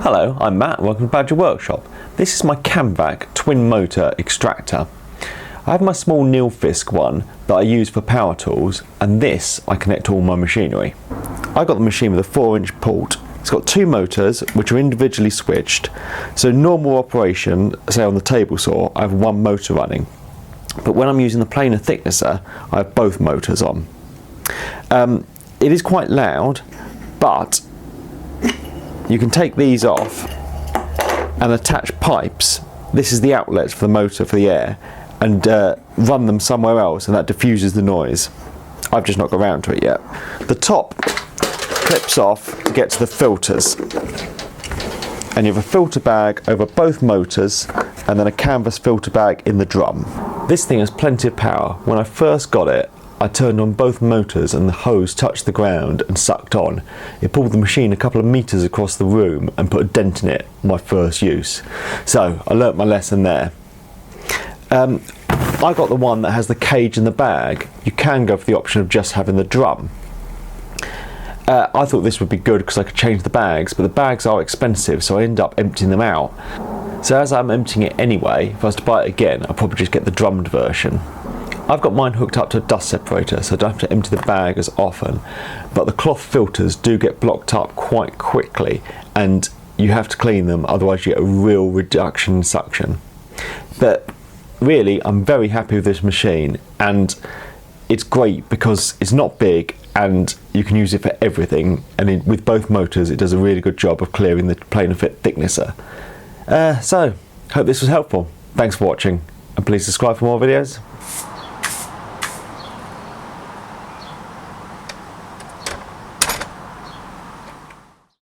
Hello, I'm Matt, welcome to Badger Workshop. This is my CamVac twin motor extractor. I have my small Nilfisk one that I use for power tools, and this I connect to all my machinery. I got the machine with a 4-inch port. It's got two motors which are individually switched, so normal operation, say on the table saw, I have one motor running. But when I'm using the planer thicknesser, I have both motors on. It is quite loud, but you can take these off and attach pipes. This is the outlet for the motor for the air, and run them somewhere else, and that diffuses the noise. I've just not got around to it yet. The top clips off to get to the filters, and you have a filter bag over both motors and then a canvas filter bag in the drum. This thing has plenty of power. When I first got it, I turned on both motors and the hose touched the ground and sucked on. It pulled the machine a couple of meters across the room and put a dent in it, my first use. So I learnt my lesson there. I got the one that has the cage in the bag. You can go for the option of just having the drum. I thought this would be good because I could change the bags, but the bags are expensive, so I end up emptying them out. So as I'm emptying it anyway, if I was to buy it again, I'll probably just get the drummed version. I've got mine hooked up to a dust separator, so I don't have to empty the bag as often, but the cloth filters do get blocked up quite quickly and you have to clean them, otherwise you get a real reduction in suction. But really, I'm very happy with this machine, and it's great because it's not big and you can use it for everything, and with both motors it does a really good job of clearing the planer thicknesser. So, hope this was helpful. Thanks for watching, and please subscribe for more videos.